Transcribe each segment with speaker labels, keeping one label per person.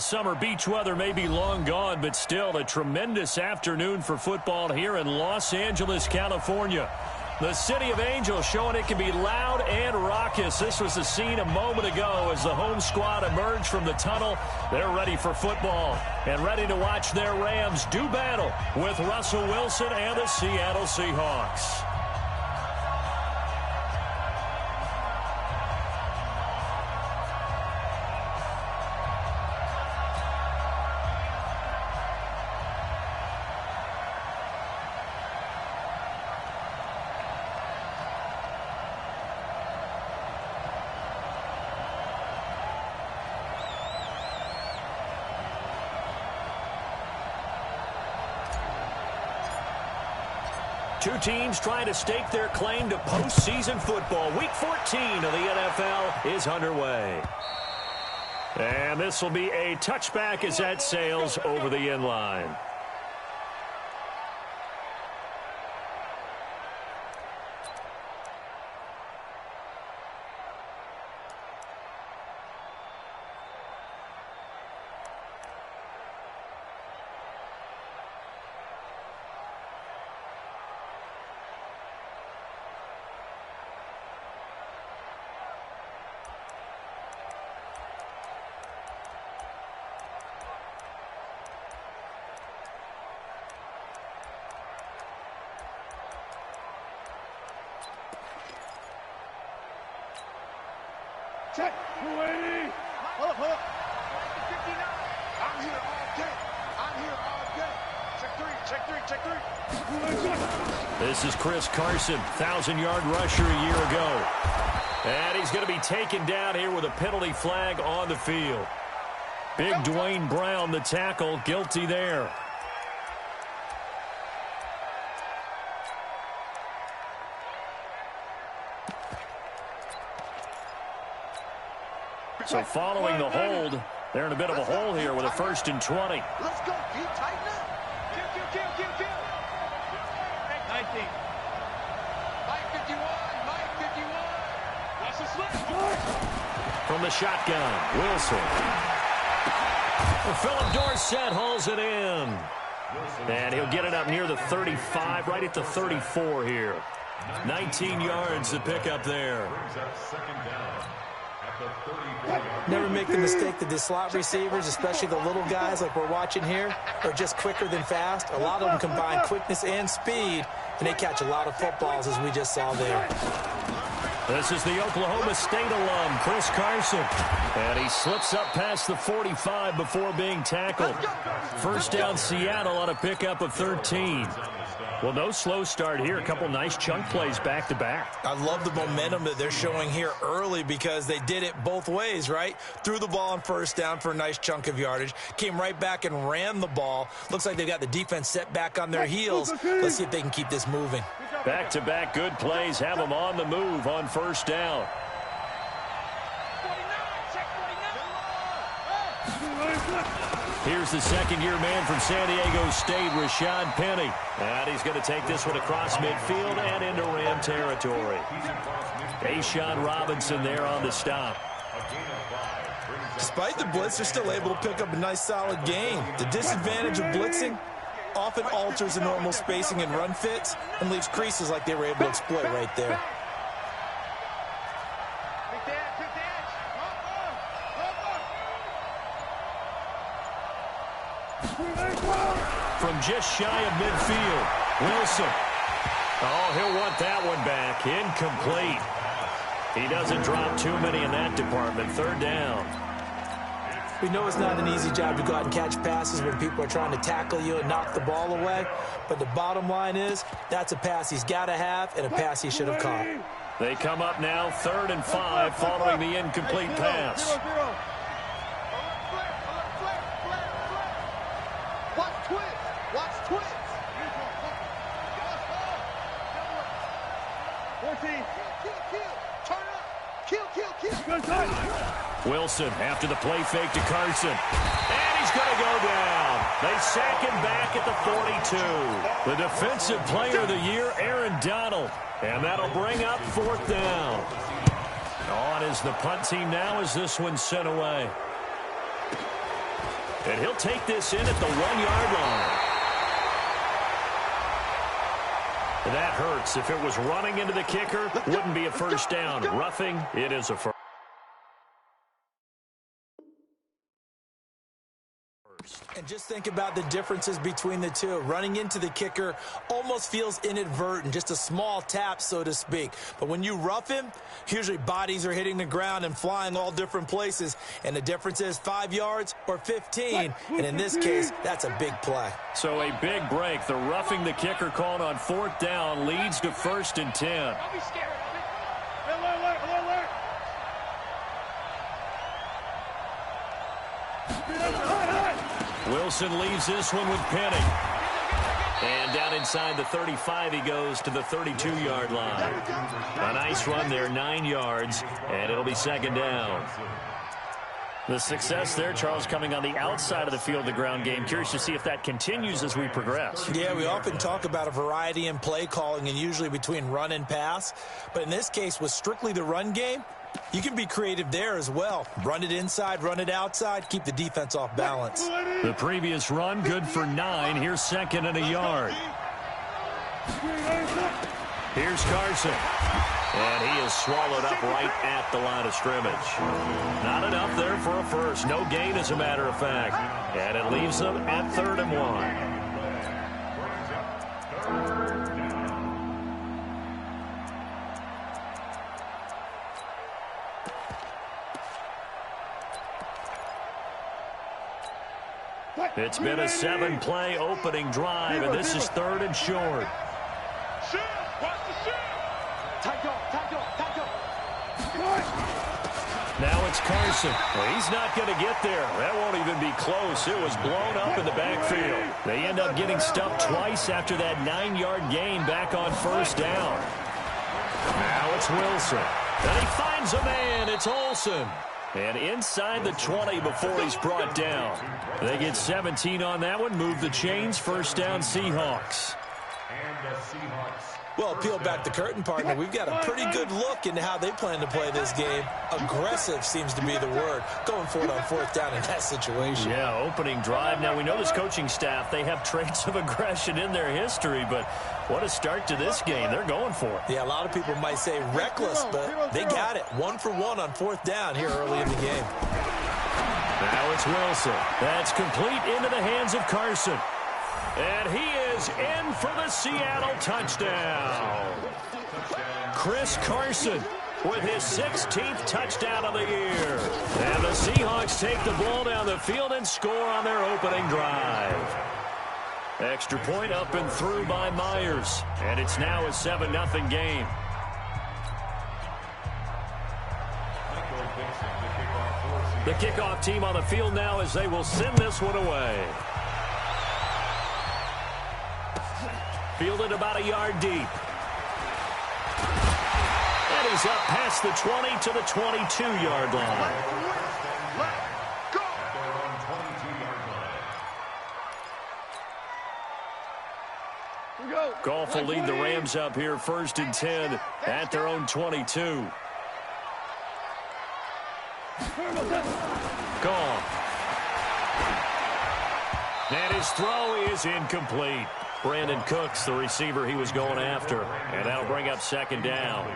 Speaker 1: summer beach weather may be long gone, but still a tremendous afternoon for football here in Los Angeles, California. The City of Angels showing it can be loud and raucous. This was the scene a moment ago as the home squad emerged from the tunnel. They're ready for football and ready to watch their Rams do battle with Russell Wilson and the Seattle Seahawks. Two teams trying to stake their claim to postseason football. Week 14 of the NFL is underway. And this will be a touchback as that sails over the end line.
Speaker 2: Check, 280. Hold up. I'm here all day. Check three.
Speaker 1: This is Chris Carson, 1,000-yard rusher a year ago. And he's going to be taken down here with a penalty flag on the field. Big Dwayne Brown, the tackle, guilty there. So following the hold, they're in a bit of a hole here with a 1st and 20.
Speaker 2: Let's go. Keep tighten up. Kill. 19. Mike 51. That's a slip.
Speaker 1: From the shotgun, Wilson. Philip Dorsett hauls it in. And he'll get it up near the 35, right at the 34 here. 19 yards to pick up there.
Speaker 3: Never make the mistake that the slot receivers, especially the little guys like we're watching here, are just quicker than fast. A lot of them combine quickness and speed, and they catch a lot of footballs, as we just saw there.
Speaker 1: This is the Oklahoma State alum, Chris Carson. And he slips up past the 45 before being tackled. First down, Seattle on a pickup of 13. Well, no slow start here. A couple nice chunk plays back-to-back.
Speaker 3: I love the momentum that they're showing here early because they did it both ways, right? Threw the ball on first down for a nice chunk of yardage. Came right back and ran the ball. Looks like they've got the defense set back on their heels. Let's see if they can keep this moving.
Speaker 1: Back-to-back good plays have them on the move on first down. Here's the second-year man from San Diego State, Rashad Penny. And he's going to take this one across midfield and into Ram territory. Ashawn Robinson there on the stop.
Speaker 3: Despite the blitz, they're still able to pick up a nice, solid gain. The disadvantage of blitzing often alters the normal spacing and run fits and leaves creases like they were able to exploit right there.
Speaker 1: From just shy of midfield, Wilson. Oh, he'll want that one back. Incomplete. He doesn't drop too many in that department. Third down.
Speaker 3: We know it's not an easy job to go out and catch passes when people are trying to tackle you and knock the ball away. But the bottom line is that's a pass he's got to have and a pass he should have caught.
Speaker 1: They come up now 3rd and 5 following the incomplete pass. Wilson after the play fake to Carson. And he's going to go down. They sack him back at the 42. The defensive player of the year, Aaron Donald. And that'll bring up 4th down. On is the punt team now as this one's sent away. And he'll take this in at the 1-yard line. That hurts. If it was running into the kicker, wouldn't be a first down. Roughing, it is a first.
Speaker 3: And just think about the differences between the two. Running into the kicker almost feels inadvertent, just a small tap, so to speak. But when you rough him, usually bodies are hitting the ground and flying all different places. And the difference is 5 yards or 15. And in this case, that's a big play.
Speaker 1: So a big break. The roughing the kicker called on 4th down leads to 1st and 10.
Speaker 2: Don't be scared. Alert.
Speaker 1: Wilson leaves this one with Penny. And down inside the 35, he goes to the 32-yard line. A nice run there, 9 yards, and it'll be 2nd down. The success there, Charles, coming on the outside of the field, the ground game. Curious to see if that continues as we progress.
Speaker 3: Yeah, we often talk about a variety in play calling and usually between run and pass. But in this case, with strictly the run game, you can be creative there as well. Run it inside, run it outside, keep the defense off balance.
Speaker 1: The previous run, good for 9. Here's 2nd and a yard. Here's Carson. And he is swallowed up right at the line of scrimmage. Not enough there for a first. No gain, as a matter of fact. And it leaves them at 3rd and 1. It's been a 7-play opening drive, and this is 3rd and short. Now it's Carson. Well, he's not going to get there. That won't even be close. It was blown up in the backfield. They end up getting stuffed twice after that 9-yard gain back on 1st down. Now it's Wilson. And he finds a man. It's Olsen. And inside the 20 before he's brought down. They get 17 on that one. Move the chains. 1st down, Seahawks.
Speaker 3: Well, peel back the curtain, partner. We've got a pretty good look into how they plan to play this game. Aggressive seems to be the word. Going for it on 4th down in that situation.
Speaker 1: Yeah, opening drive. Now, we know this coaching staff, they have traits of aggression in their history, but what a start to this game. They're going for it.
Speaker 3: Yeah, a lot of people might say reckless, but they got it. 1 for 1 on 4th down here early in the game.
Speaker 1: Now it's Wilson. That's complete into the hands of Carson. And he is in for the Seattle touchdown. Chris Carson with his 16th touchdown of the year. And the Seahawks take the ball down the field and score on their opening drive. Extra point up and through by Myers. And it's now a 7-0 game. The kickoff team on the field now as they will send this one away. Fielded about a yard deep. And he's up past the 20 to the 22-yard line. Goff will lead the Rams up here 1st and 10 at their own 22. Goff. And his throw is incomplete. Brandon Cooks, the receiver he was going after. And that'll bring up 2nd down.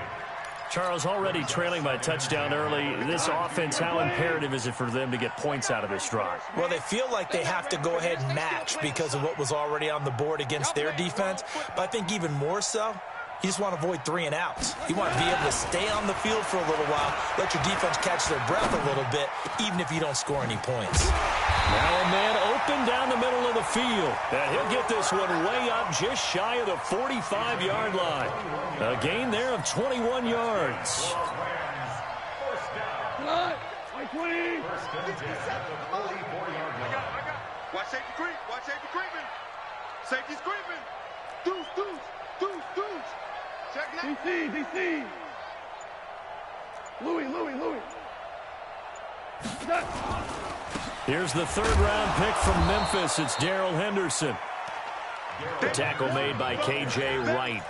Speaker 1: Charles, already trailing by a touchdown early. This offense, how imperative is it for them to get points out of this drive?
Speaker 3: Well, they feel like they have to go ahead and match because of what was already on the board against their defense. But I think even more so, you just want to avoid 3 and outs. You want to be able to stay on the field for a little while, let your defense catch their breath a little bit, even if you don't score any points.
Speaker 1: Now a man open down the middle of the field. And he'll get this one way up just shy of the 45-yard line. A gain there of 21 yards.
Speaker 2: Watch safety creep. Watch safety creeping. Safety's creeping. Deuce. Check that. DC. Louis.
Speaker 1: Here's the 3rd-round pick from Memphis. It's Darrell Henderson. The tackle made by K.J. Wright.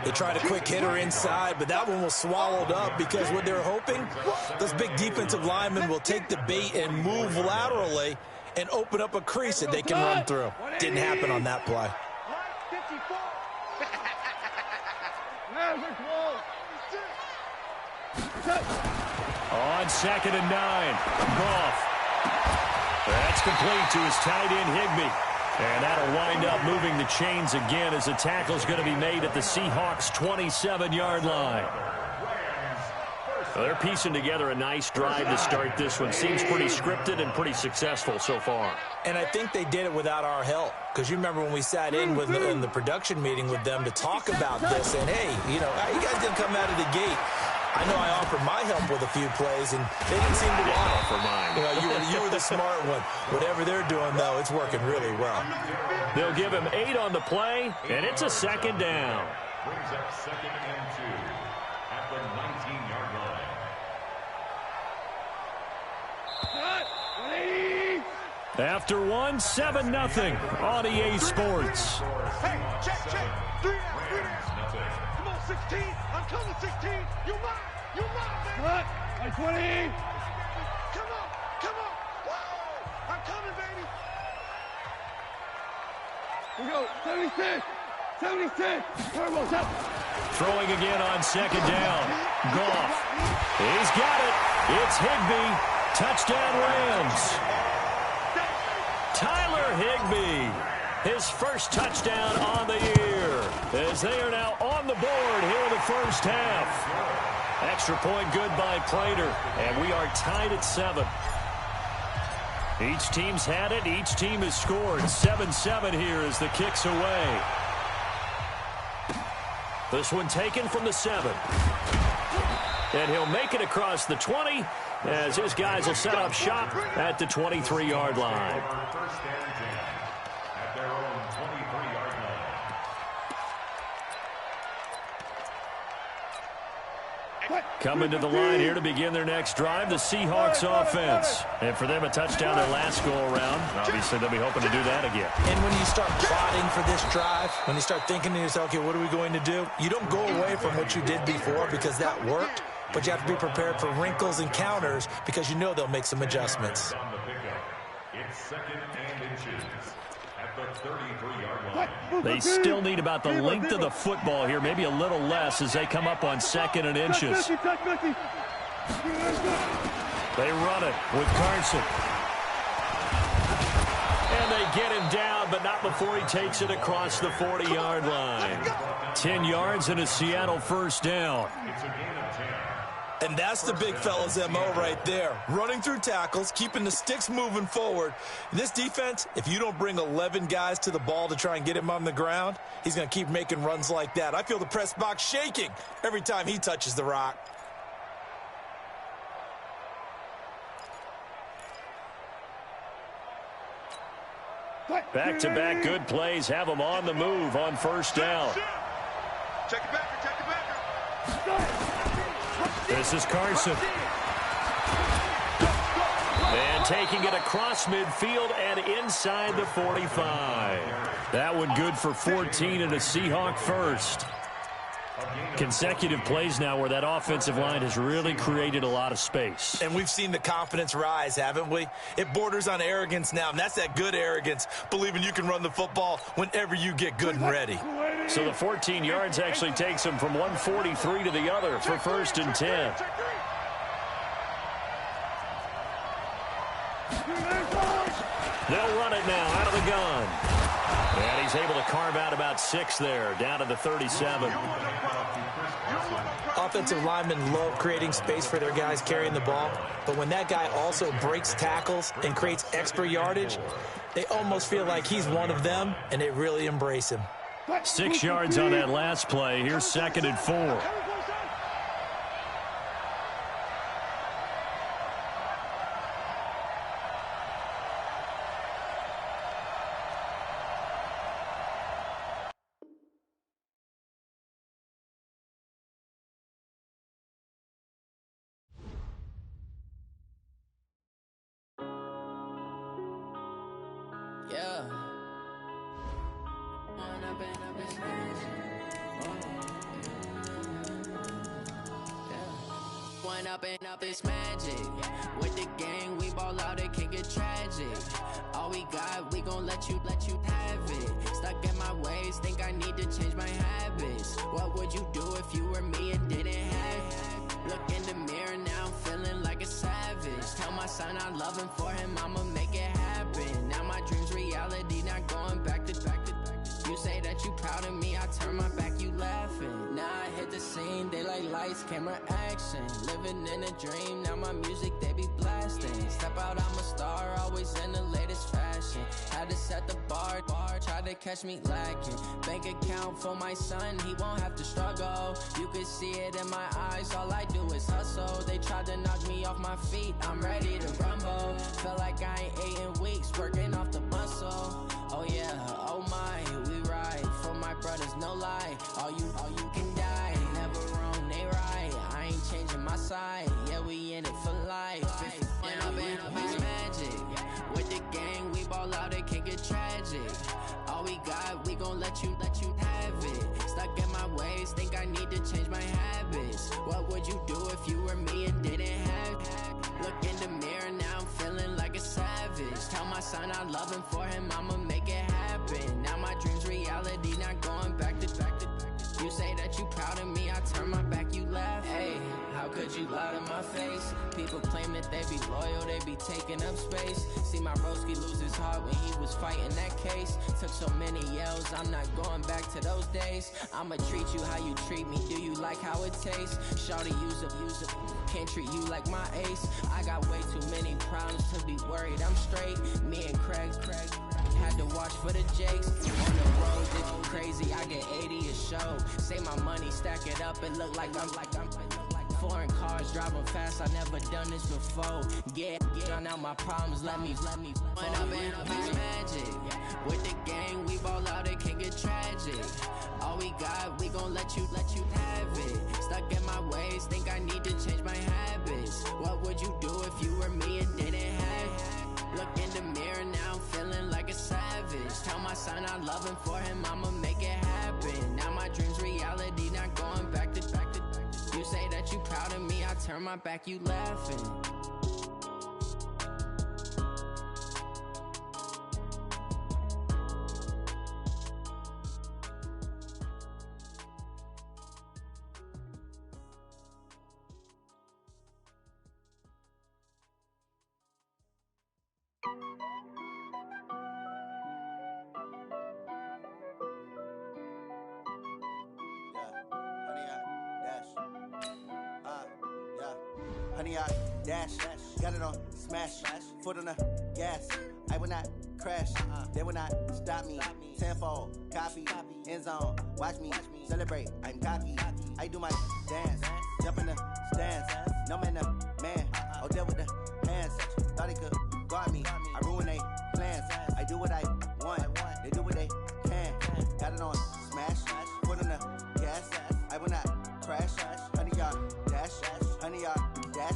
Speaker 3: They tried a quick hitter inside, but that one was swallowed up because what they're hoping, those big defensive linemen will take the bait and move laterally and open up a crease that they can run through. Didn't happen on that play.
Speaker 1: On 2nd and 9, Goff. That's complete to his tight end, Higbee. And that'll wind up moving the chains again as the tackle's going to be made at the Seahawks' 27-yard line. Well, they're piecing together a nice drive to start this one. Seems pretty scripted and pretty successful so far.
Speaker 3: And I think they did it without our help. Because you remember when we sat in the production meeting with them to talk about this. And, hey, you guys didn't come out of the gate. I know I offered my help with a few plays, and they didn't seem to want it.
Speaker 1: For mine.
Speaker 3: You were the smart one. Whatever they're doing, though, it's working really well.
Speaker 1: They'll give him 8 on the play, and it's a 2nd down.
Speaker 4: Brings up 2nd and 2 at the 19-yard line.
Speaker 1: After 1, 7-0 on EA Sports.
Speaker 2: Hey, check. 3 down. Come on, 16. I'm coming, 16. You mine, baby.
Speaker 5: Like 20.
Speaker 2: Come on. Whoa, I'm coming, baby.
Speaker 5: We go, 76. Turbo's up.
Speaker 1: Throwing again on 2nd down. Goff. He's got it. It's Higbee. Touchdown Rams. Tyler Higbee. His first touchdown on the year, as they are now on the board here in the first half. Extra point good by Prater, and we are tied at 7. Each team's had it. Each team has scored. 7-7 here as the kick's away. This one taken from the 7. And he'll make it across the 20 as his guys will set up shop at the 23-yard line. Coming to the line here to begin their next drive, the Seahawks offense. And for them, a touchdown their last go-around. Obviously, they'll be hoping to do that again.
Speaker 3: And when you start plotting for this drive, when you start thinking to yourself, okay, what are we going to do? You don't go away from what you did before because that worked, but you have to be prepared for wrinkles and counters because you know they'll make some adjustments.
Speaker 4: It's 2nd and inches at the 33-yard line.
Speaker 1: They still need about the length of the football here, maybe a little less as they come up on 2nd and inches. They run it with Carson. And they get him down, but not before he takes it across the 40-yard line. 10 yards and a Seattle first down.
Speaker 4: It's a gain of 10.
Speaker 3: And that's the big fella's MO right there. Running through tackles, keeping the sticks moving forward. This defense, if you don't bring 11 guys to the ball to try and get him on the ground, he's going to keep making runs like that. I feel the press box shaking every time he touches the rock.
Speaker 1: Back-to-back good plays have them on the move on first down.
Speaker 2: Check it back.
Speaker 1: This is Carson. And taking it across midfield and inside the 45. That one good for 14 and a Seahawk first. Consecutive plays now where that offensive line has really created a lot of space.
Speaker 3: And we've seen the confidence rise, haven't we? It borders on arrogance now, and that's that good arrogance, believing you can run the football whenever you get good and ready.
Speaker 1: So the 14 yards actually takes them from 143 to the other for 1st and 10. They'll run it now out of the gun. And he's able to carve out about 6 there, down to the 37.
Speaker 3: Offensive linemen love creating space for their guys carrying the ball, but when that guy also breaks tackles and creates extra yardage, they almost feel like he's one of them, and they really embrace him.
Speaker 1: 6 yards on that last play. Here's 2nd and 4.
Speaker 6: Yeah. One up and up, it's magic. With the gang, we ball out, it can get tragic. let you have it. Stuck in my ways, think I need to change my habits. What would you do if you were me and didn't have it? Look in the mirror now, I'm feeling like a savage. Tell my son I love him, for him I'ma make it happen. Now my dream's reality, not going back to. You say that you proud of me, I turn my back, you laughing. Now I hit the scene, they like lights, camera, action. Living in a dream, now my music, they be blasting. Step out, I'm a star, always in the latest fashion. Had to set the bar, try to catch me lacking. Bank account for my son, he won't have to struggle. You can see it in my eyes, all I do is hustle. They tried to knock me off my feet, I'm ready to rumble. Feel like I ain't ate in weeks, working off the muscle. Oh yeah, oh my, we ride for my brothers, no lie. All you can die, never wrong, they right. I ain't changing my side, yeah, we in it for life. And I've been magic. With the gang, we ball out, it can get tragic. All we got, we gon' let you have it. Stuck in my ways, think I need to change my habits. What would you do if you were me and didn't have it? Look in the mirror, now I'm feeling like a savage. Tell my son I love him, for him I'ma make it happen. Now my dream's reality, not going back to. You say that you proud of me, I turn my back, you laugh. Hey, how could you lie to my face? People claim that they be loyal, they be taking up space. See my broski lose his heart when he was fighting that case. Took so many yells, I'm not going back to those days. I'ma treat you how you treat me, do you like how it tastes? Shawty, use up, can't treat you like my ace. I got way too many problems to be worried, I'm straight. Me and Craig had to watch for the Jakes. On the road, it's crazy, I get 80 a show. Say my money, stack it up, it look like I'm foreign cars, driving fast, I never done this before. Get drown out my problems, let me When I'm in magic. With the gang, we ball out, it can get tragic. All we got, we gon' let you have it. Stuck in my ways, think I need to change my habits. What would you do if you were me and didn't have it? Look in the mirror, now I'm feeling like a savage. Tell my son I love him, for him I'ma make it happen. Now my dream's reality, not going back to. You say that you proud of me, I turn my back, you laughing.
Speaker 7: Honey, I dash, got it on smash, foot on the gas. I will not crash, they will not stop me. Tenfold, copy, end zone, watch me celebrate. I'm cocky, I do my dance, jump in the stands. No man, the man, oh, there with the hands. Thought he could guard me, I ruin they plans. I do what I want, they do what they can. Got it on smash, foot on the gas. I will not crash, honey, y'all dash, honey, y'all dash,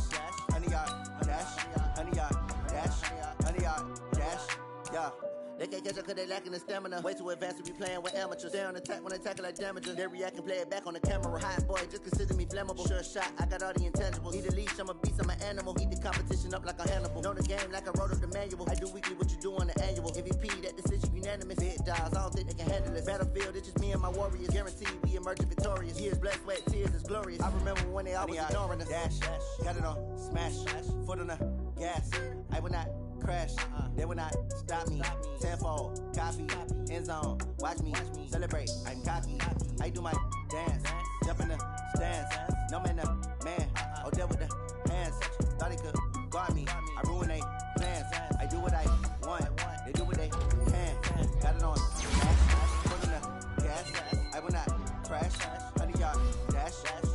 Speaker 7: honey, y'all dash, honey, y'all dash, honey, y'all dash, yeah. They can't catch up cause they lacking the stamina. Way too advanced to be playing with amateurs. They on attack when they tackle like damages. They react and play it back on the camera. Hot boy, just consider me flammable. Sure shot, I got all the intangibles. Need a leash, I'm a beast, I'm an animal. Heat the competition up like a Hannibal. Know the game like I wrote up the manual. I do weekly what you do on the annual. MVP, that decision unanimous. Big dogs, I don't think they can handle this. Battlefield, it's just me and my warriors. Guaranteed we emerge victorious. Years, blood, sweat, tears, is glorious. I remember when they always ignoring us. Dash, got it on smash, foot on the gas. I will not crash, they will not stop me. Tenfold, copy, end zone, watch me celebrate. I'm cocky, I do my dance, jump in the stands. No man, the man, oh, there with the hands. Thought he could guard me, I ruin they plans. I do what I want, they do what they can. Got it on smash, foot in the gas. I will not crash, honey, y'all dash,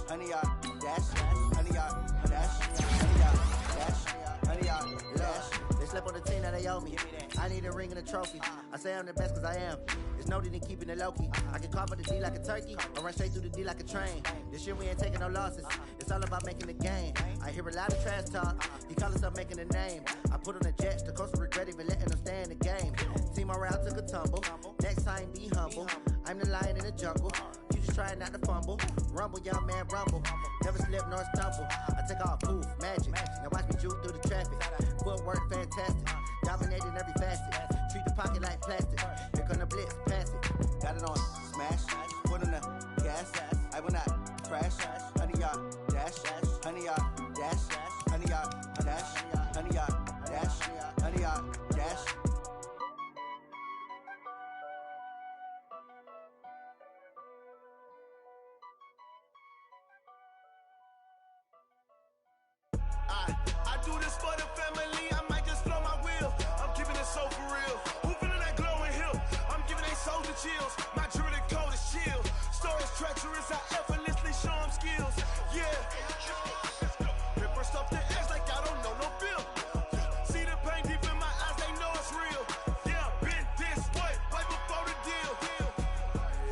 Speaker 7: honey, y'all dash, honey, y'all dash, honey, y'all dash, honey, y'all dash. Slept on the team that they owe me. I need a ring and a trophy. I say I'm the best cause I am. There's no need in keeping it low-key. I can carve the D like a turkey or run straight through the D like a train. This year we ain't taking no losses. It's all about making the game. I hear a lot of trash talk. He call himself making a name. I put on the Jets. The coach will regret even letting them stay in the game. Team morale took a tumble. Next time be humble. I'm the lion in the jungle. You just trying not to fumble. Rumble, young man, rumble. Never slip nor stumble. I take off, poof, magic. Now watch me juke through the traffic. Footwork fantastic. Dominating every facet. treat the pocket like plastic. Here come the blitz, pass it. Got it on smash, foot on the gas. I will not crash. 100 yard dash, 100 yard dash, 100 yard dash, 100 yard dash, 100 yard dash.
Speaker 8: I do this for the family, I might just blow my wheel. I'm keeping it so for real. Who feeling that glowing hill? I'm giving they soldier chills. My jewelry code is chill. Stories treacherous, I effortlessly show them skills. Yeah. Paper stuff the edge like I don't know no bill. See the pain deep in my eyes, they know it's real. Yeah, been this way, right before the deal.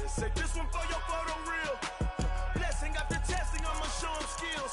Speaker 8: Say this one for your photo reel. Blessing after testing, I'ma show them skills.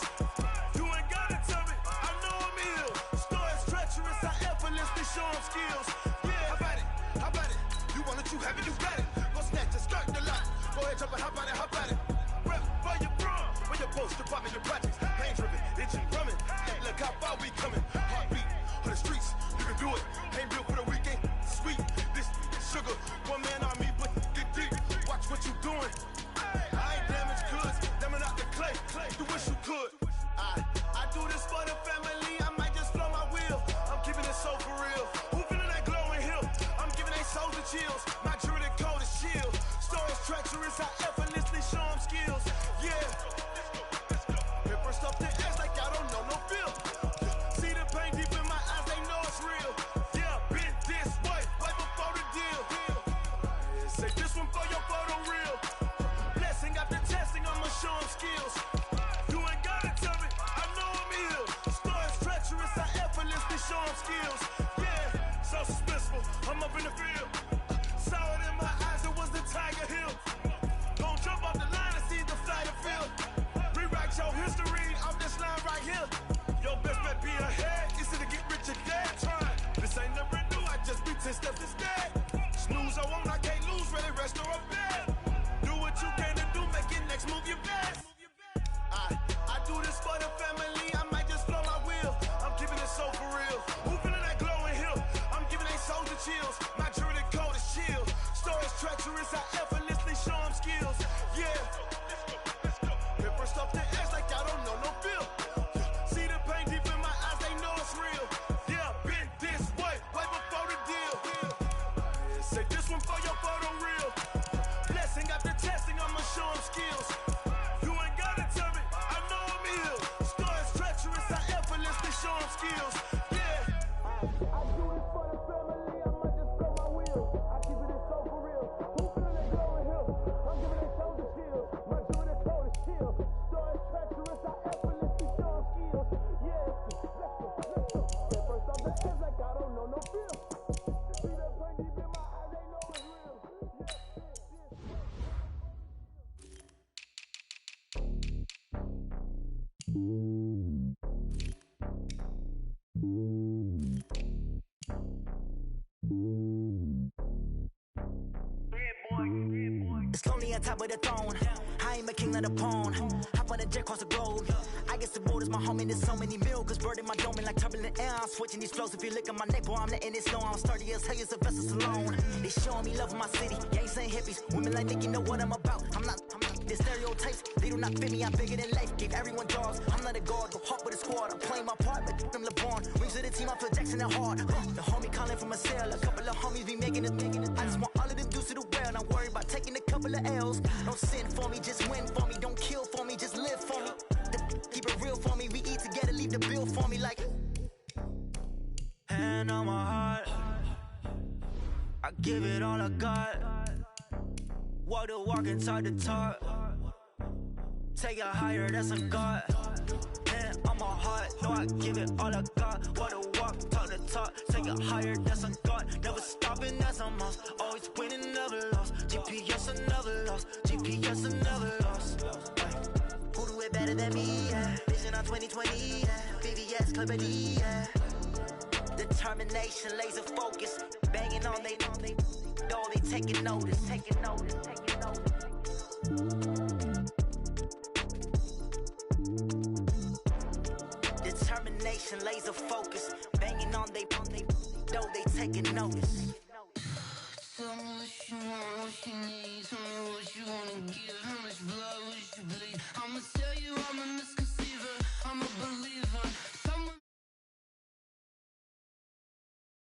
Speaker 8: I effortlessly show them skills. Yeah, how about it? How about it? You want it, you have it, you got it. Go snatch it, skirt the lot. Go ahead, jump it, how about it? How about it? Rep for your bro, for your post, your pop, your projects. Pain driven, itching, drumming. Look how far we coming. Heartbeat on the streets, you can do it. Ain't built for the weekend. Sweet, this sugar. One man army, but get deep. Watch what you doing. I ain't damaged goods, damn it out the clay. You wish you could. I do this for the family. I might just blow my wheel. I'm keeping it so for real. Who feeling that glowing hill? I'm giving they soldier chills. My jewelry code is chill. Stories treacherous, I effortlessly show them skills. Yeah. Paper stuff the edge like I don't know no feel. See the pain deep in my eyes, they know it's real. Yeah, been this way, right before the deal. Say this one for your photo reel. Blessing after testing, I'ma show them skills. You ain't gotta tell me, I know I'm ill. Stories treacherous, I effortlessly show them skills. Yeah, so suspenseful, I'm up in the field. Saw it in my eyes, it was the Tiger Hill. Don't jump off the line and see the flight of field. Rewrite your history off this line right here. Your best bet be ahead, easy to get rich or dead. Trying, this ain't never new, I just be 10 steps instead. Snooze I won't, I can't lose, ready, rest or a bed. Do what you can to do, make your next move your best. I do this for the family, I might just blow my wheel. I'm keeping it so for real. Who feeling that glowing hill? I'm giving they soldier chills. My jewelry code is chill. Stories treacherous, I effortlessly show them skills. Yeah. Paper stuff the edge like I don't know no feel. See the pain deep in my eyes, they know it's real. Yeah, been this way, right before the deal. Say this one for your photo reel. Blessing after testing, I'ma show them skills. You ain't gotta tell me, I know I'm ill. Stories treacherous, I effortlessly show them skills. Yeah. I do this for the family, I might just blow my wheel. I keep it so for real. Who feeling that glowing hill? I'm giving they soldier chills. My jewelry code is chill. Stories treacherous, I effortlessly show them skills. Yeah. Let's go. Get first off the edge like I don't know no feel. See that pain deep in my eyes, they know it's real.
Speaker 9: It's lonely on top of the throne. I ain't a king of the pawn. Hop on a jet across the globe. I guess the road is my home and there's so many milkers birding my dome like turbulent air. I'm switching these flows. If you look at my neck, boy, I'm letting it slow. I'm sturdy as hell, it's a vessel alone. They showing me love in my city. Gangs ain't hippies. Women like think you know what I'm about. I'm not. The stereotypes, they do not fit me. I'm bigger than life. Give everyone jobs. I'm not a guard. Go hard with a squad. I'm playing my part, but them LeBron. Rings to the team, I feel Jackson and hard. The homie calling from a cell. A couple of homies be making it. I just want all of them dudes to do well. Not worry about taking a couple of L's. Don't sin for me, just win for me. Don't kill for me, just live for me. Keep it real for me. We eat together, leave the bill for me like. Hand on my heart, I give it all I got. Walk the walk and talk the talk. Take it higher, that's a God. Hand on my heart, no, I give it all I got. Walk the walk, talk the talk. Take it higher, that's a God. Never stopping, that's a must. Always winning, never lost. GPS, I never lost. GPS, I never lost. Who do it better than me? Yeah. Vision on 2020. Yeah. VVS, Clippity. Yeah. Determination, laser focus. Banging on they know they taking notice. Taking notice. Taking notice. Determination, laser focus. Banging on they know they taking notice.
Speaker 10: me what you want, what you need. Tell me what you wanna give me.